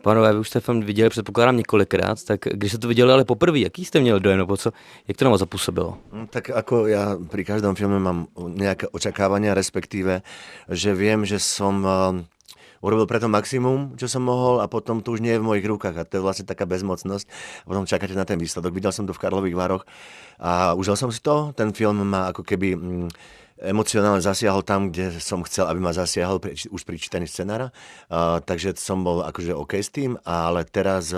Pánové, vy už jste film viděli, předpokládám, několikrát, tak když jste to viděli ale poprvé, jaký jste měli dojem, nebo co, jak to na vás zapůsobilo? Tak ako ja pri každom filme mám nejaké očakávania, respektíve, že viem, že som urobil preto maximum, čo som mohol a potom to už nie je v mojich rukách a to je vlastne taká bezmocnosť. A potom čakáte na ten výsledok. Videl som to v Karlových Varoch a užil som si to. Ten film ma ako keby emocionálne zasiahol tam, kde som chcel, aby ma zasiahol už pri čítaní scenára. Takže som bol akože OK s tým, ale teraz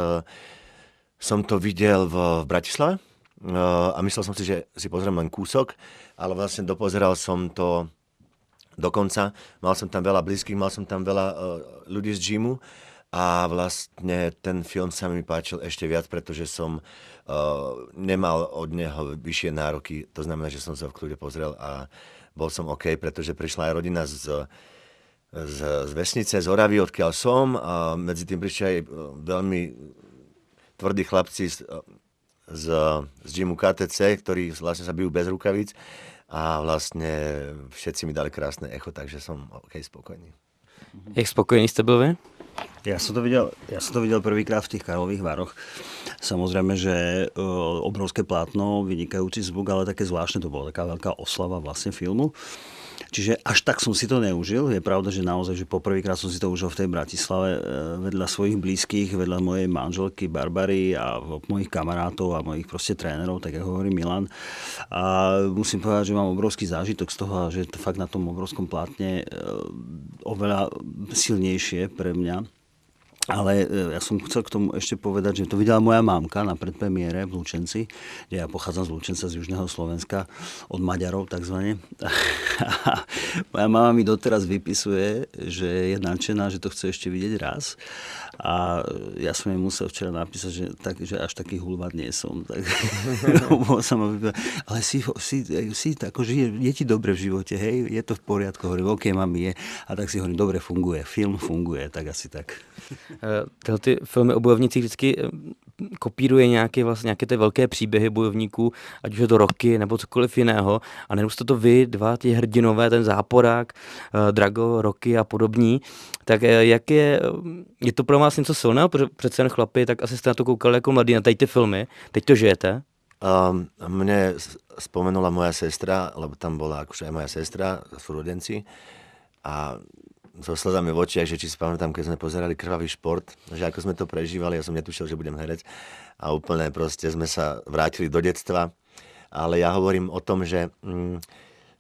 som to videl v Bratislave a myslel som si, že si pozriem len kúsok, ale vlastne dopozeral som to dokonca. Mal som tam veľa blízkych, mal som tam veľa ľudí z gymu a vlastne ten film sa mi páčil ešte viac, pretože som nemal od neho vyššie nároky. To znamená, že som sa v kľude pozrel a bol som OK, pretože prišla aj rodina z vesnice, z Oravy, odkiaľ som a medzi tým prišli aj veľmi tvrdí chlapci z gymu KTC, ktorí vlastne sa bijú bez rukavíc a vlastne všetci mi dali krásne echo, takže som OK, spokojný. Jak spokojený jste byl vy? Ja som to videl prvýkrát v tých Karlových Varoch. Samozrejme, že obrovské plátno, vynikajúci zvuk, ale také zvláštne to bolo, taká veľká oslava vlastne filmu. Čiže až tak som si to neužil. Je pravda, že naozaj, že poprvýkrát som si to užil v tej Bratislave vedľa svojich blízkych, vedľa mojej manželky Barbary a mojich kamarátov a mojich proste trénerov, tak ako hovorí Milan. A musím povedať, že mám obrovský zážitok z toho, že to fakt na tom obrovskom plátne oveľa silnejšie pre mňa. Ale ja som chcel k tomu ešte povedať, že to videla moja mámka na predpremiére v Lučenci, kde ja pochádzam z Lučenca, z južného Slovenska, od Maďarov takzvané. Moja mama mi doteraz vypisuje, že je nadšená, že to chce ešte vidieť raz. A ja som jej musel včera napísať, že až taký hulvát nie som. Tak, ale si tako, že je ti dobre v živote, hej, je to v poriadku. Hovorím, OK, mami, je. A tak si hovorím, dobre funguje, film funguje, tak asi tak. Tyhle ty filmy o bojovnicích vždycky kopíruje nějaké ty velké příběhy bojovníků, ať už je to Rocky nebo cokoliv jiného. A nejenom jste to vy, dva ti hrdinové, ten Záporák, Drago, Rocky a podobní. Tak jak je to pro vás něco silného? Protože přece jen chlapi, tak asi jste na to koukali jako mladí na ty filmy. Teď to žijete? Mne spomenula moja sestra, lebo tam bola akože aj moja sestra, súrodenci. A so slzami v očiach, že či si pamätám, keď sme pozerali Krvavý šport, že ako sme to prežívali, ja som netušil, že budem herec a úplne proste sme sa vrátili do detstva. Ale ja hovorím o tom, že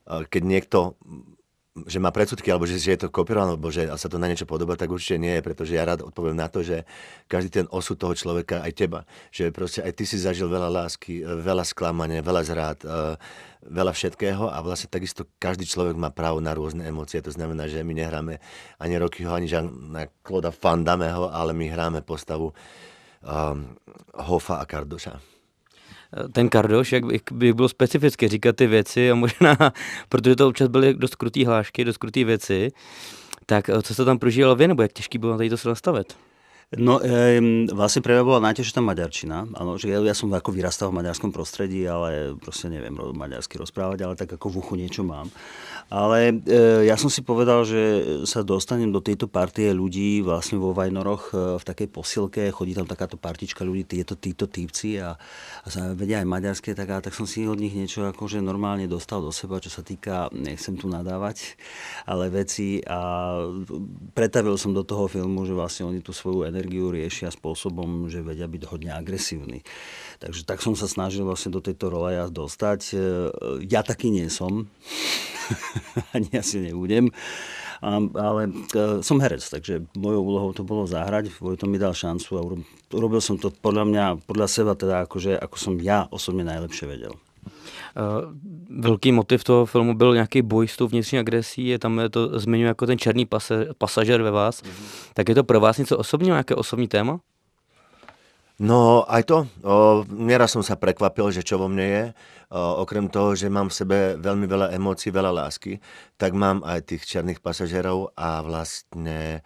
keď niekto že má predsudky, alebo že je to kopírované, alebo že sa to na niečo podobá, tak určite nie je, pretože ja rád odpoviem na to, že každý ten osud toho človeka, aj teba, že proste aj ty si zažil veľa lásky, veľa sklamania, veľa zrád, veľa všetkého a vlastne takisto každý človek má právo na rôzne emócie. To znamená, že my nehráme ani Rockyho, ani Jean-Claude Van Dammeho, ale my hráme postavu Hoffa a Kardoša. Ten Kardoš, jak by bylo specificky říkat ty věci a možná, protože to občas byly dost krutý hlášky, dost krutý věci, tak co jste tam prožívalo vy, nebo jak těžký bylo tady to se nastavit? No, vlastne pre mňa bola najťažšia tá maďarčina. Áno, že ja som ako vyrastal v maďarskom prostredí, ale proste neviem maďarsky rozprávať, ale tak ako v uchu niečo mám. Ale ja som si povedal, že sa dostanem do tejto partie ľudí vlastne vo Vajnoroch v takej posilke, chodí tam takáto partička ľudí, títo týpci a sa vedia aj maďarské, tak som si od nich niečo akože normálne dostal do seba, čo sa týka, nechcem tu nadávať, ale veci a pretavil som do toho filmu, že vlastne oni tú svoju energiu riešia spôsobom, že vedia byť hodne agresívni. Takže tak som sa snažil vlastne do tejto role ja dostať. Ja taký nie som. Ani asi nebudem. Ale som herec, takže mojou úlohou to bolo zahrať. Vojto mi dal šancu a urobil som to podľa seba, teda akože, ako som ja osobne najlepšie vedel. Velký motiv toho filmu byl nějaký boj s tou vnitřní agresí, je tam to zmiňuje jako ten černý pasažér ve vás. Tak je to pro vás něco osobního, nějaké osobní téma? No aj to. Nieraz som sa prekvapil, že čo vo mne je. Okrem toho, že mám v sebe veľmi veľa emócií, veľa lásky, tak mám aj tých černých pasažerov a vlastne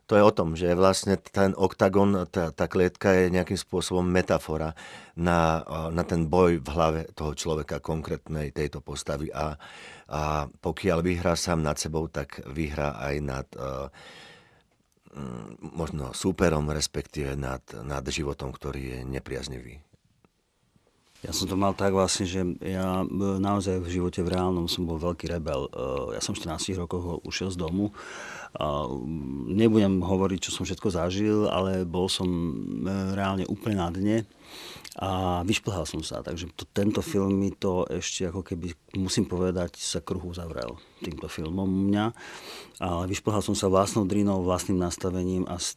to je o tom, že vlastne ten oktagon, tá klietka je nejakým spôsobom metafora na ten boj v hlave toho človeka, konkrétnej tejto postavy. A pokiaľ vyhrá sám nad sebou, tak vyhrá aj možno súperom, respektíve nad životom, ktorý je nepriaznivý. Ja som to mal tak vlastne, že ja naozaj v živote v reálnom som bol veľký rebel. Ja som v 14 rokoch ušiel z domu. Nebudem hovoriť, čo som všetko zažil, ale bol som reálne úplne na dne a vyšplhal som sa. Takže tento film mi to ešte, ako keby, musím povedať, sa kruh uzavrel týmto filmom u mňa. Ale vyšplhal som sa vlastnou drinou, vlastným nastavením a z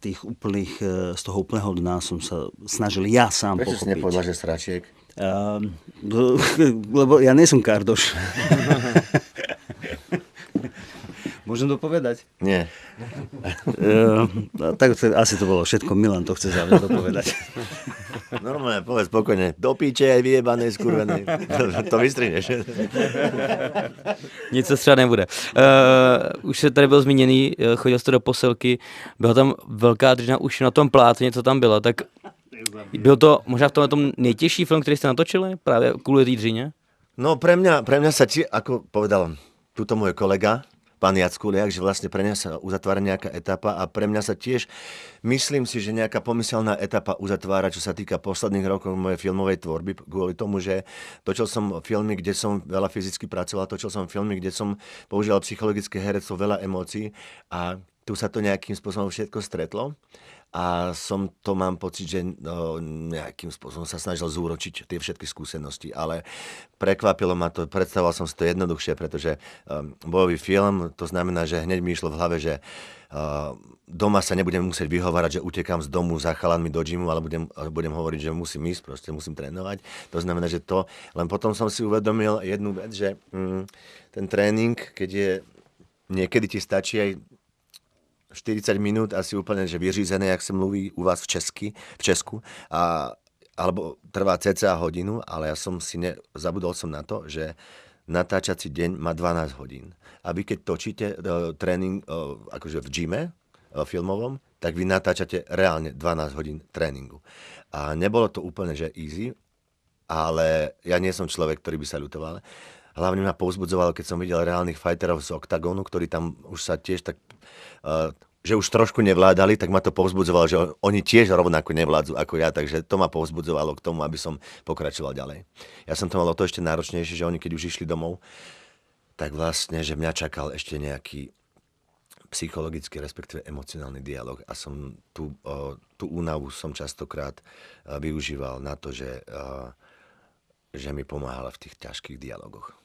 toho úplného dna som sa snažil ja sám pochopiť. Prečo si nepovedal, že Stračiek? Lebo ja nie som Kardoš. Môžem to povedať? Nie. Tak asi to bolo všetko. Milan to chce za mňa dopovedať. Normálne, povedz spokojne. Do píče aj vyjebanej, skurvenej. To vystrihneš. Nic se třeba nebude. Už se tady byl zmíněný, chodil jste do posilky, byla tam velká držna už na tom plátně, co tam bylo, tak byl to možná v tom nejtěžší film, který jste natočili, právě kvůli té dřině? No pre mňa sa ako povedal tuto môj kolega, pán Jackuliak, že vlastne pre mňa sa uzatvára nejaká etapa a pre mňa sa tiež, myslím si, že nejaká pomyselná etapa uzatvára, čo sa týka posledných rokov mojej filmovej tvorby, kvôli tomu, že točil som filmy, kde som veľa fyzicky pracoval, točil som filmy, kde som používal psychologické herectvo, veľa emócií a tu sa to nejakým spôsobom všetko stretlo. A mám pocit, že nejakým spôsobom sa snažil zúročiť tie všetky skúsenosti, ale prekvapilo ma to, predstavoval som si to jednoduchšie, pretože bojový film, to znamená, že hneď mi išlo v hlave, že doma sa nebudem musieť vyhovárať, že utekám z domu za chalanmi do gymu, ale budem hovoriť, že musím ísť, proste musím trénovať. To znamená, že len potom som si uvedomil jednu vec, že ten tréning, keď je, niekedy ti stačí aj 40 minút asi úplne, že vyřízené, jak sa mluví u vás v Česku, alebo trvá cca hodinu, ale ja som zabudol som na to, že natáčací deň má 12 hodín. A vy keď točíte tréning akože v gyme filmovom, tak vy natáčate reálne 12 hodín tréningu. A nebolo to úplne, že easy, ale ja nie som človek, ktorý by sa ľutoval. Hlavne ma povzbudzovalo, keď som videl reálnych fighterov z Octagonu, ktorí tam už sa tiež tak, že už trošku nevládali, tak ma to povzbudzovalo, že oni tiež rovnako nevládzu ako ja, takže to ma povzbudzovalo k tomu, aby som pokračoval ďalej. Ja som to mal o to ešte náročnejšie, že oni keď už išli domov, tak vlastne, že mňa čakal ešte nejaký psychologický, respektíve emocionálny dialog a som tú únavu som častokrát využíval na to, že mi pomáhala v tých ťažkých dialogoch.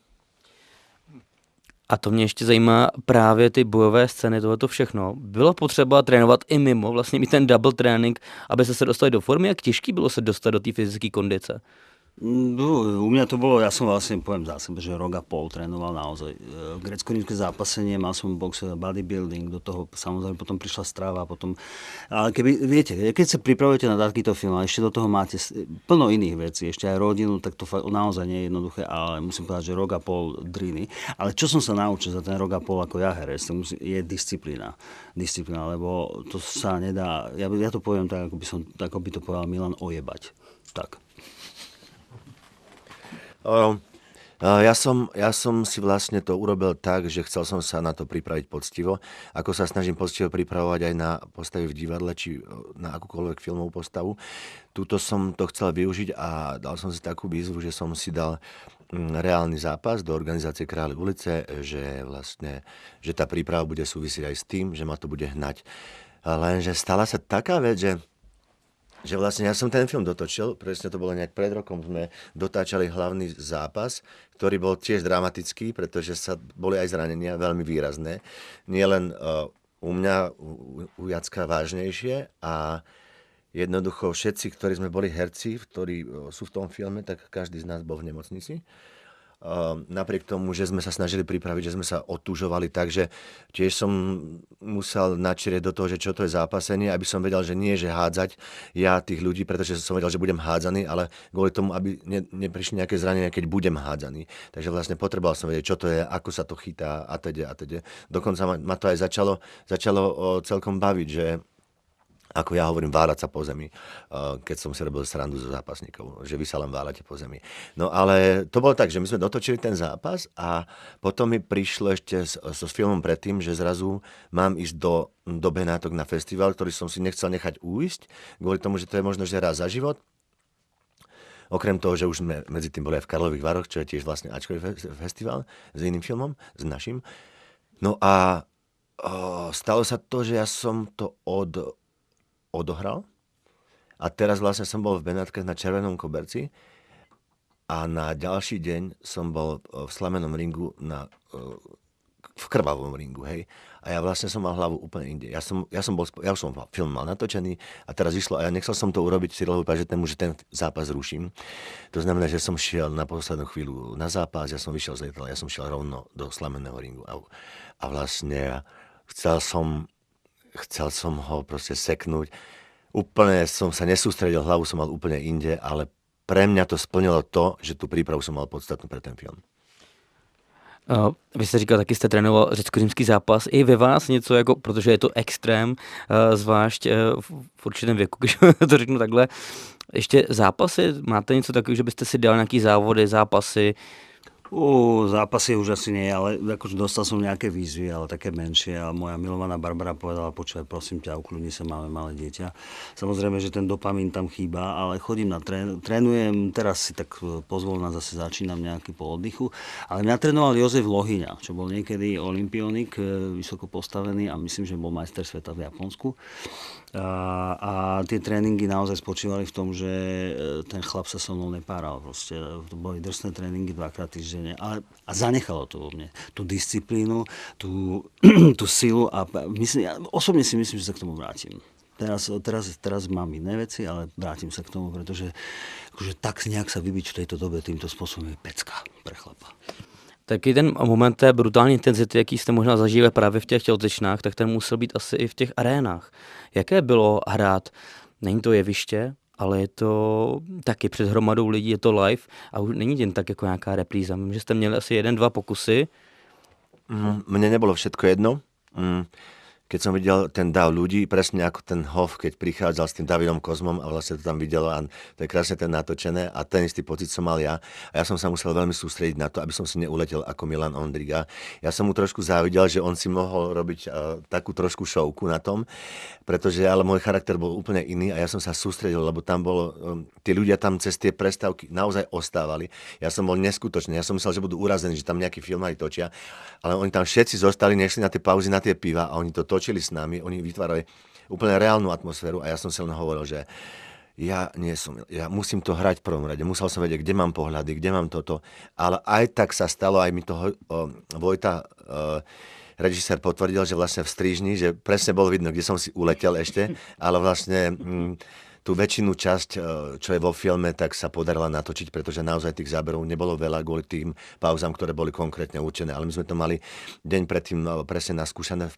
A to mě ještě zajímá právě ty bojové scény, tohleto všechno. Bylo potřeba trénovat i mimo, vlastně mít ten double trénink, aby se dostali do formy? Jak těžký bylo se dostat do té fyzické kondice? U mňa to bolo, ja som vlastne, poviem za sebe, že rok a pol trénoval naozaj grécko-rímske zápasenie, mal som box, bodybuilding, do toho samozrejme potom prišla strava, ale viete, keď sa pripravujete na takýto film a ešte do toho máte plno iných vecí, ešte aj rodinu, tak to naozaj nie je jednoduché, ale musím povedať, že rok a pol driny. Ale čo som sa naučil za ten rok a pol ako ja herec, je disciplína. Disciplína, lebo to sa nedá, ja to poviem tak, ako by to povedal Milan, ojebať. Tak. Ja som si vlastne to urobil tak, že chcel som sa na to pripraviť poctivo, ako sa snažím poctivo pripravovať aj na postavy v divadle, či na akúkoľvek filmovú postavu. Tuto som to chcel využiť a dal som si takú výzvu, že som si dal reálny zápas do organizácie Kráľ ulice, že tá príprava bude súvisieť aj s tým, že ma to bude hnať. Lenže stala sa taká vec, že vlastne ja som ten film dotočil, presne to bolo nejak pred rokom, sme dotáčali hlavný zápas, ktorý bol tiež dramatický, pretože boli aj zranenia veľmi výrazné. Nie len u mňa, u Jacka vážnejšie a jednoducho všetci, ktorí sme boli herci, ktorí sú v tom filme, tak každý z nás bol v nemocnici. Napriek tomu, že sme sa snažili pripraviť, že sme sa otúžovali, takže tiež som musel načrieť do toho, že čo to je zápasenie, aby som vedel, že nie, že hádzať ja tých ľudí, pretože som vedel, že budem hádzaný, ale kvôli tomu, aby neprišli nejaké zranenia, keď budem hádzaný. Takže vlastne potreboval som vedieť, čo to je, ako sa to chytá a teda. Dokonca ma to aj začalo celkom baviť, že ako ja hovorím, váľať sa po zemi, keď som si robil srandu zo zápasníkov, že vy sa len váľate po zemi. No ale to bolo tak, že my sme dotočili ten zápas a potom mi prišlo ešte so filmom predtým, že zrazu mám ísť do Benátok na festival, ktorý som si nechcel nechať újsť, kvôli tomu, že to je možno, že raz za život. Okrem toho, že už sme medzi tým boli aj v Karlových Varoch, čo je tiež vlastne Ačkový festival s iným filmom, s našim. No a stalo sa to, že ja som to odohral a teraz vlastne som bol v Benátkach na Červenom koberci a na ďalší deň som bol v slamenom ringu v krvavom ringu, hej. A ja vlastne som mal hlavu úplne inde. Ja už som film mal natočený a teraz išlo a ja nechcel som to urobiť Cyrilovi Pažetému, že ten zápas ruším. To znamená, že som šiel na poslednú chvíľu na zápas, ja som vyšiel z lietadla, ja som šiel rovno do slameného ringu a vlastne chcel som ho proste seknúť. Úplne som sa nesústredil, hlavu som mal úplne inde, ale pre mňa to splnilo to, že tú prípravu som mal podstatnú pre ten film. Vy jste říkal, taky jste trénoval řecko-římský zápas. I ve vás něco, jako, protože je to extrém, zvlášť v určitém věku, když to řeknu takhle. Ještě zápasy? Máte něco takového, že byste si dal nějaký závody, zápasy? Zápasy už asi nie, ale akože dostal som nejaké výzvy, ale také menšie a moja milovaná Barbara povedala, počúvaj, prosím ťa, ukľudni sa, máme malé dieťa. Samozrejme, že ten dopamín tam chýba, ale chodím na trénujem, teraz si tak pozvolna zase začínam nejaký po oddychu, ale mňa trénoval Jozef Lohyňa, čo bol niekedy olympionik, vysoko postavený a myslím, že bol majster sveta v Japonsku. A tie tréningy naozaj spočívali v tom, že ten chlap sa so mnou nepáral. Proste. To boli drsné tréningy 2-krát týždenne. A zanechalo to vo mne. Tú disciplínu, tú silu a osobne si myslím, že sa k tomu vrátim. Teraz mám iné veci, ale vrátim sa k tomu, pretože akože tak nejak sa vybiť v tejto dobe týmto spôsobom je pecka pre chlapa. Taky ten moment té brutální intenzity, jaký jste možná zažili právě v těch tělocvičnách, tak ten musel být asi i v těch arénách. Jaké bylo hrát? Není to jeviště, ale je to taky před hromadou lidí, je to live a už není jen tak jako nějaká repríza. Vím, že jste měli asi 1-2 pokusy. Mne nebolo všetko jedno. Keď som videl ten dav ľudí, presne ako ten Hoff, keď prichádzal s tým Davidom Kozmom a vlastne to tam videlo a to je krásne ten natočené a ten istý pocit som mal ja. A ja som sa musel veľmi sústrediť na to, aby som si neuletel ako Milan Ondriga. Ja som mu trošku závidel, že on si mohol robiť takú trošku šovku na tom, pretože ale môj charakter bol úplne iný a ja som sa sústredil, lebo tam bolo, tí ľudia tam cez tie prestávky naozaj ostávali. Ja som bol neskutočný, ja som myslel, že budú urazení, že tam nejakí filmári točia, ale oni tam všetci zostali, nešli na tie pauzy, na tie piva a oni to točili s nami, oni vytvárali úplne reálnu atmosféru a ja som si len hovoril, že ja musím to hrať v prvom rade, musel som vedieť, kde mám pohľady, kde mám toto, ale aj tak sa stalo, aj mi toho Vojta, režisér potvrdil, že vlastne v Strížni, že presne bolo vidno, kde som si uletel ešte, ale vlastne tú väčšinu časť, čo je vo filme, tak sa podarila natočiť, pretože naozaj tých záberov nebolo veľa kvôli tým pauzám, ktoré boli konkrétne určené. Ale my sme to mali deň predtým presne naskúšané v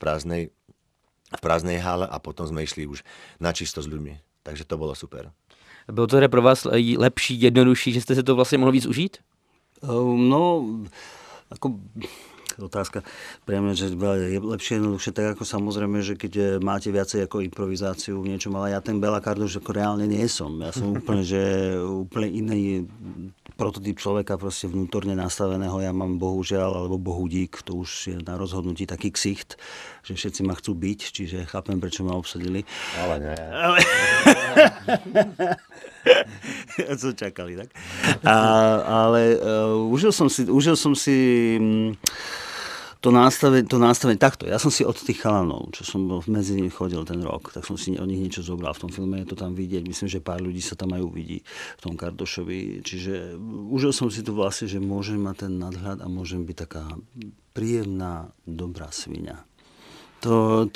prázdnej hále a potom sme išli už na čisto s ľuďmi. Takže to bolo super. Bylo to teda pro vás lepší, jednodušší, že jste si to vlastně mohli víc užít? No, ako otázka pre mňa, že je lepšie jednoduchšie, tak ako samozrejme, že keď máte viacej ako improvizáciu v niečom, ale ja ten Bela Kardoš ako reálne nie som. Ja som úplne iný prototyp človeka, proste vnútorne nastaveného. Ja mám bohužiaľ, alebo bohudík, to už je na rozhodnutí taký ksicht, že všetci ma chcú byť, čiže chápem, prečo ma obsadili. Ale nie. Co čakali, tak? Ale užil som si to nastavenie takto. Ja som si od tých chalanov, čo som medzi nimi chodil ten rok, tak som si o nich niečo zobral. V tom filme je to tam vidieť. Myslím, že pár ľudí sa tam aj uvidí v tom Kardošovi. Čiže užil som si to vlastne, že môžem mať ten nadhľad a môžem byť taká príjemná, dobrá sviňa. To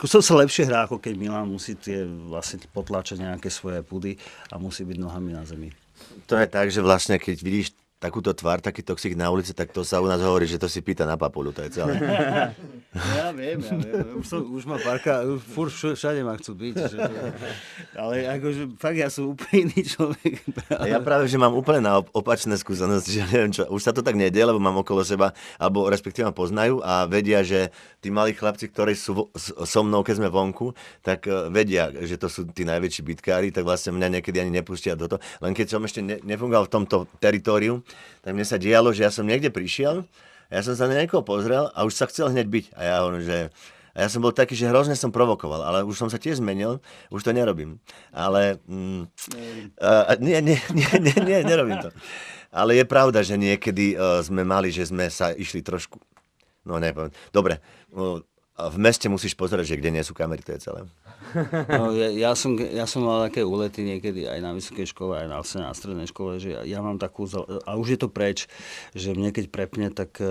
sa lepšie hrá, ako keď Milan musí vlastne potláčať nejaké svoje pudy a musí byť nohami na zemi. To je tak, že vlastne keď vidíš takúto tvár, taký toxik na ulici, tak to sa u nás hovorí, že to si pýta na papulu, to je celé. Ja viem. Už ma parka, furt všade ma chcú byť. Ale akože fakt ja som úplne iný človek. A ja práve, že mám úplne opačné skúsenosti, že neviem čo, už sa to tak nedie, lebo mám okolo seba, alebo respektíve ma poznajú a vedia, že tí malí chlapci, ktorí sú so mnou, keď sme vonku, tak vedia, že to sú tí najväčší bitkári, tak vlastne mňa niekedy ani nepustia do toho. Len keď som ešte nefungoval v tomto teritóriu, tak mne sa dialo, že ja som niekde prišiel, ja som sa na niekoho pozrel a už sa chcel hneď byť. A ja hovorím, že... A ja som bol taký, že hrozne som provokoval, ale už som sa tiež zmenil, už to nerobím. Ale... nerobím to. Ale je pravda, že niekedy sme mali, že sme sa išli trošku... No nepoviem. Dobre, v meste musíš pozerať, že kde nie sú kamery, to je celé. No, ja som mal také úlety niekedy aj na vysokej škole, aj na strednej škole, že ja mám takú, a už je to preč, že mne keď prepne, tak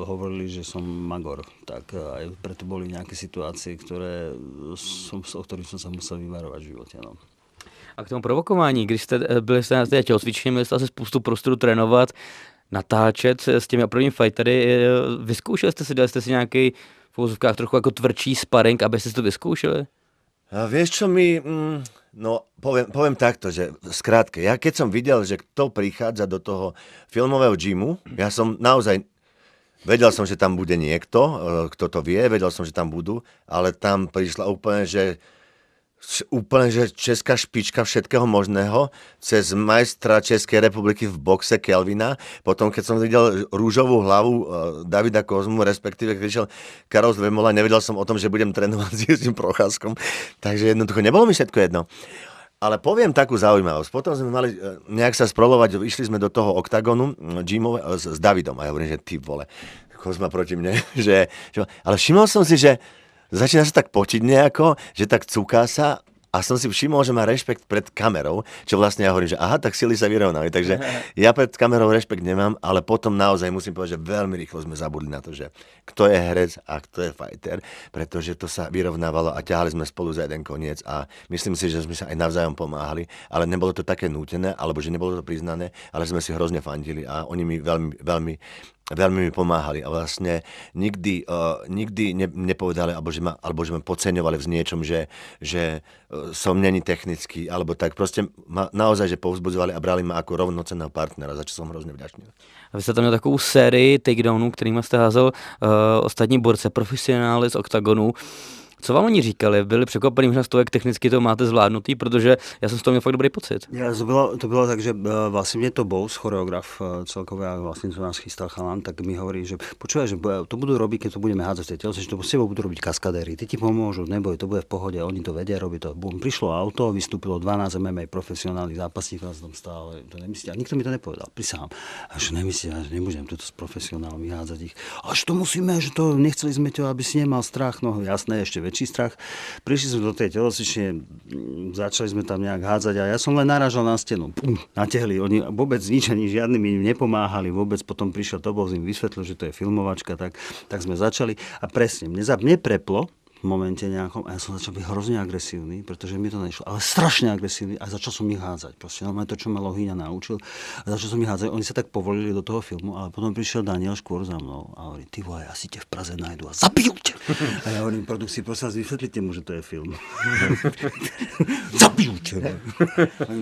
hovorili, že som magor. Tak aj preto boli nejaké situácie, o ktorých som sa musel vyvarovať v živote. No. A k tomu provokování, když jste byli na té tělocvičně, měli jste asi spoustu prostoru trénovat, natáčet s těmi prvními fightery. Vyzkoušeli jste si, dali jste si nějaký v uvozovkách trochu jako tvrdší sparring, abyste si to vyzkoušeli? A vieš čo mi, no poviem takto, že skrátke, ja keď som videl, že kto prichádza do toho filmového gymu, ja som naozaj, vedel som, že tam bude niekto, kto to vie, vedel som, že tam budú, ale tam prišla úplne, že česká špička všetkého možného, cez majstra Českej republiky v boxe Kelvina. Potom, keď som videl rúžovú hlavu Davida Kozmu, respektíve keď išiel Karol Zvemola, nevedel som o tom, že budem trénovať s Jiřím Procházkom. Takže jednoducho nebolo mi všetko jedno. Ale poviem takú zaujímavosť. Potom sme mali nejak sa sprolovať, išli sme do toho oktagonu gymové s Davidom. A ja hovorím, že ty vole, Kozma proti mne. Ale všimol som si, že začína sa tak potiť nejako, že tak cúká sa a som si všimol, že má rešpekt pred kamerou, čo vlastne ja hovorím, že aha, tak sily sa vyrovnali. Takže ja pred kamerou rešpekt nemám, ale potom naozaj musím povedať, že veľmi rýchlo sme zabudli na to, že kto je herec a kto je fighter, pretože to sa vyrovnávalo a ťahali sme spolu za jeden koniec a myslím si, že sme sa aj navzájom pomáhali, ale nebolo to také nútené, alebo že nebolo to priznané, ale sme si hrozne fandili a oni mi veľmi mi pomáhali a vlastne nikdy nepovedali, alebo že ma podceňovali v niečom, že som není technický, alebo tak. Proste ma naozaj, že povzbudzovali a brali ma ako rovnocenného partnera, za čo som hrozně vďačný. A vy jste tam měl takovou sérii takedownů, kterými jste házel ostatní borce, profesionály z oktagonu. Co vám oni říkali? Byli překvapení možná z toho, jak technicky to máte zvládnutý, protože já jsem z toho měl fakt dobrý pocit. To bylo tak, že vlastně mě to Bous, choreograf celkově, a vlastně co nás chystal chalan, tak mi hovorí, že počúvaj, že to budú robiť, keď to budeme hádzať v tej telce, že to s tebou budú robiť kaskadéry, ty ti pomôžu, neboj, to bude v pohode, oni to vedia, robí to. Prišlo auto, vystúpilo 12 MMA profesionálnych zápasníkov, ja som tam stále, to nemyslíte, a nikto mi to nepovedal, prisahám. A že nemyslíte, že nebudem tuto s profesionálmi hádzať ich. Až to musíme, že to nechceli sme ťa, aby si nemal strach, no jasné, ešte väčší strach. Prišli sme do tej telocvične, začali sme tam nejak hádzať a ja som len narážal na stenu. Natiahli, oni vôbec nič, ani žiadny mi nepomáhali, vôbec potom prišiel Tobov, im vysvetlil, že to je filmovačka, tak sme začali a presne, mne preplo v momente nejakom a ja som začal byť hrozne agresívny, pretože mi to nešlo, ale strašne agresívny a začal som ich hádzať. Proste normálne to, čo ma Lohýňa naučil, a začal som ich hádzať. Oni sa tak povolili do toho filmu, ale potom prišiel Daniel Škôr za mnou a hovorí, ty vole, asi te v Praze nájdu a zabijú ťa. A ja hovorím, produkcii, prosím vás, vysvetlite mu, že to je film. Zabijú ťa.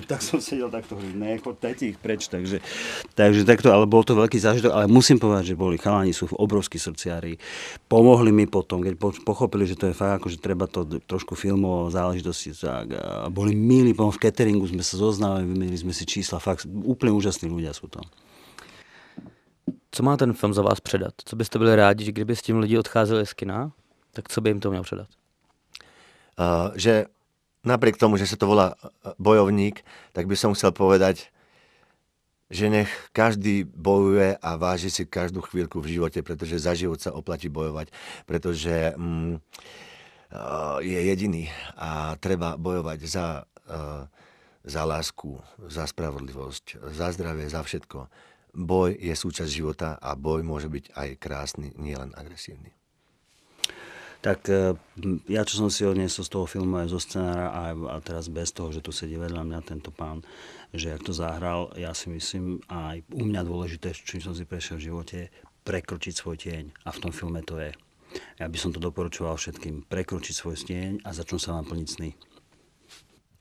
Tak som sedel takto, ne, dajte ich preč, takže takto, ale bol to veľký zážitok, ale musím povedať, že boli chalani, sú obrovskí srdciári. Pomohli mi potom, keď pochopili, že to je fakt, akože treba to trošku filmovo záležitosti, tak a boli milí, v cateringu sme sa zoznali, vymenili sme si čísla, fakt úplne úžasní ľudia sú to. Co má ten film za vás předat? Co byste byli rádi, že kdyby s tím lidi odcházeli z kina, tak co by jim to měl předat? Že napriek tomu, že sa to volá bojovník, tak by som chcel povedať, že nech každý bojuje a váži si každú chvíľku v živote, pretože za život sa oplatí bojovať, pretože je jediný a treba bojovať za lásku, za spravodlivosť, za zdravie, za všetko. Boj je súčasť života a boj môže byť aj krásny, nielen agresívny. Tak ja, čo som si odniesol z toho filmu aj zo scenára a teraz bez toho, že tu sedí vedľa mňa tento pán, že jak to zahral, ja si myslím, aj u mňa dôležité, čím som si prešiel v živote, prekročiť svoj tieň. A v tom filme to je. Ja by som to doporučoval všetkým. Prekročiť svoj tieň a začnú sa vám plniť sny.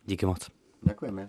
Díky moc. Ďakujeme.